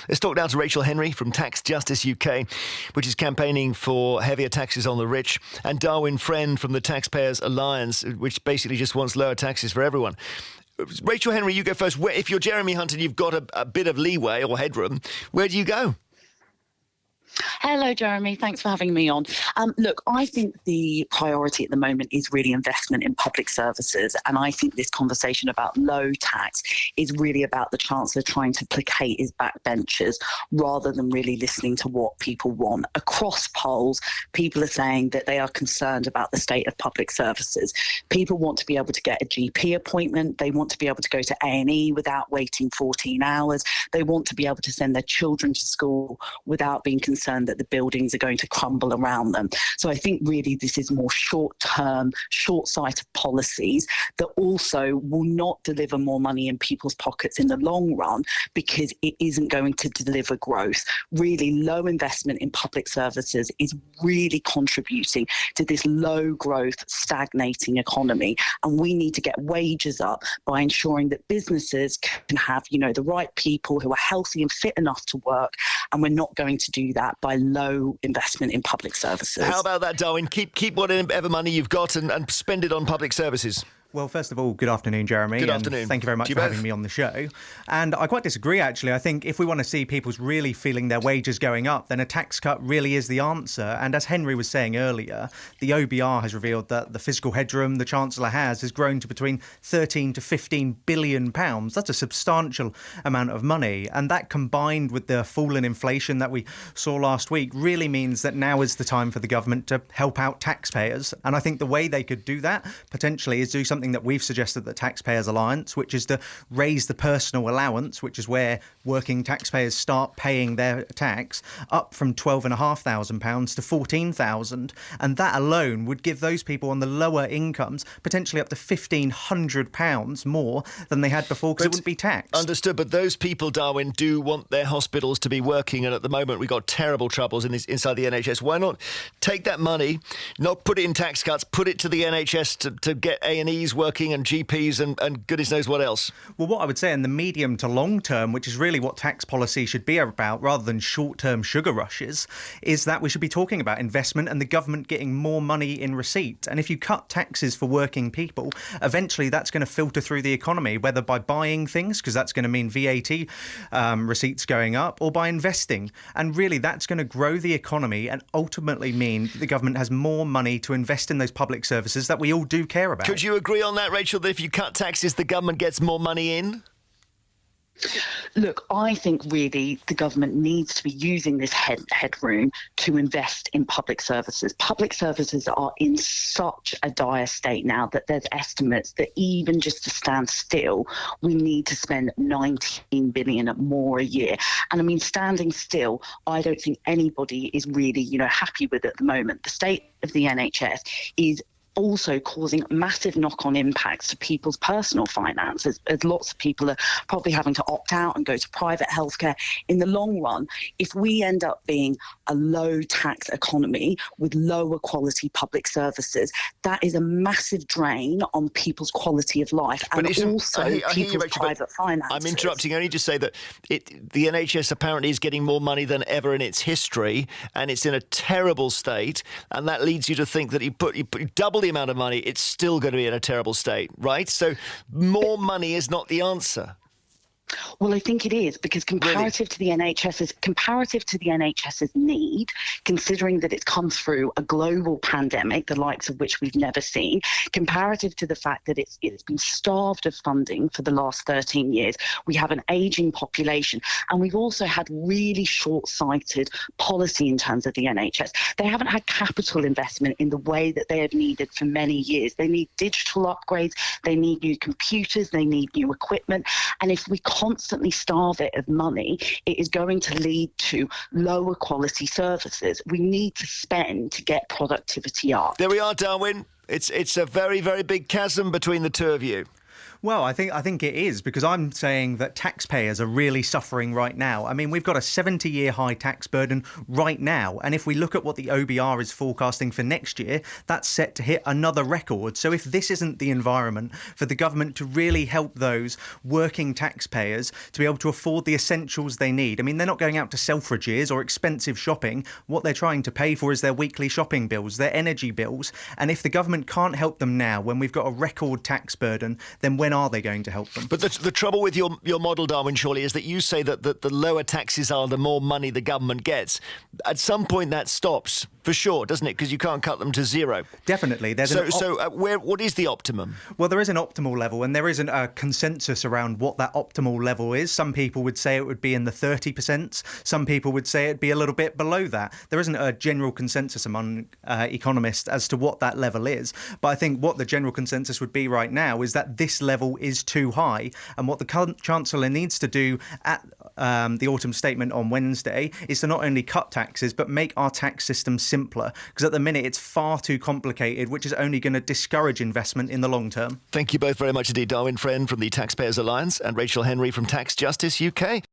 Let's talk now to Rachel Henry from Tax Justice UK, which is campaigning for heavier taxes on the rich, and Darwin Friend from the Taxpayers Alliance, which basically just wants lower taxes for everyone. Rachel Henry, you go first. If you're Jeremy Hunt and you've got a bit of leeway or headroom, where do you go? Hello, Jeremy. Thanks for having me on. Look, I think the priority at the moment is really investment in public services. And I think this conversation about low tax is really about the Chancellor trying to placate his backbenchers rather than really listening to what people want. Across polls, people are saying that they are concerned about the state of public services. People want to be able to get a GP appointment. They want to be able to go to A&E without waiting 14 hours. They want to be able to send their children to school without being concerned that the buildings are going to crumble around them. So I think really this is more short-term, short-sighted policies that also will not deliver more money in people's pockets in the long run because it isn't going to deliver growth. Really low investment in public services is really contributing to this low growth, stagnating economy. And we need to get wages up by ensuring that businesses can have, the right people who are healthy and fit enough to work. And we're not going to do that by low investment in public services. How about that, Darwin? Keep whatever money you've got and spend it on public services. Well, first of all, good afternoon, Jeremy. Good afternoon. Thank you very much for having me on the show. And I quite disagree, actually. I think if we want to see people's really feeling their wages going up, then a tax cut really is the answer. And as Henry was saying earlier, the OBR has revealed that the fiscal headroom the Chancellor has grown to between 13 to 15 billion pounds. That's a substantial amount of money. And that combined with the fall in inflation that we saw last week really means that now is the time for the government to help out taxpayers. And I think the way they could do that potentially is do something that we've suggested at the Taxpayers Alliance, which is to raise the personal allowance, which is where working taxpayers start paying their tax, up from £12,500 to £14,000. And that alone would give those people on the lower incomes potentially up to £1,500 more than they had before because it wouldn't be taxed. Understood. But those people, Darwin, do want their hospitals to be working. And at the moment, we've got terrible troubles inside the NHS. Why not take that money, not put it in tax cuts, put it to the NHS to get A&Es working and GPs and goodness knows what else? Well, what I would say in the medium to long term, which is really what tax policy should be about rather than short-term sugar rushes, is that we should be talking about investment and the government getting more money in receipt. And if you cut taxes for working people, eventually that's going to filter through the economy, whether by buying things, because that's going to mean VAT receipts going up, or by investing. And really that's going to grow the economy and ultimately mean that the government has more money to invest in those public services that we all do care about. Could you agree on that, Rachel, that if you cut taxes, the government gets more money in? Look, I think really the government needs to be using this headroom to invest in public services. Public services are in such a dire state now that there's estimates that even just to stand still, we need to spend 19 billion more a year. And I mean, standing still, I don't think anybody is really, happy with at the moment. The state of the NHS is also causing massive knock-on impacts to people's personal finances, as lots of people are probably having to opt out and go to private healthcare. In the long run, if we end up being a low-tax economy with lower quality public services, that is a massive drain on people's quality of life and also people's private finances. I'm interrupting only to say that the NHS apparently is getting more money than ever in its history, and it's in a terrible state, and that leads you to think that you double the amount of money, it's still going to be in a terrible state, right? So more money is not the answer. Well, I think it is, because comparative to the NHS's need, considering that it's come through a global pandemic, the likes of which we've never seen, comparative to the fact that it's been starved of funding for the last 13 years, we have an ageing population, and we've also had really short-sighted policy in terms of the NHS. They haven't had capital investment in the way that they have needed for many years. They need digital upgrades, they need new computers, they need new equipment, and if we constantly starve it of money, it is going to lead to lower quality services. We need to spend to get productivity up. There we are, Darwin. It's a very, very big chasm between the two of you. Well, I think it is, because I'm saying that taxpayers are really suffering right now. I mean, we've got a 70-year high tax burden right now. And if we look at what the OBR is forecasting for next year, that's set to hit another record. So if this isn't the environment for the government to really help those working taxpayers to be able to afford the essentials they need. I mean, they're not going out to Selfridges or expensive shopping. What they're trying to pay for is their weekly shopping bills, their energy bills. And if the government can't help them now, when we've got a record tax burden, then when are they going to help them? But the trouble with your model, Darwin, surely, is that you say that the lower taxes are, the more money the government gets. At some point, that stops, for sure, doesn't it? Because you can't cut them to zero. Definitely. What is the optimum? Well, there is an optimal level, and there isn't a consensus around what that optimal level is. Some people would say it would be in the 30%. Some people would say it'd be a little bit below that. There isn't a general consensus among economists as to what that level is. But I think what the general consensus would be right now is that this level is too high. And what the current Chancellor needs to do at the autumn statement on Wednesday is to not only cut taxes, but make our tax system simpler. Because at the minute, it's far too complicated, which is only going to discourage investment in the long term. Thank you both very much indeed, Darwin Friend from the Taxpayers Alliance and Rachel Henry from Tax Justice UK.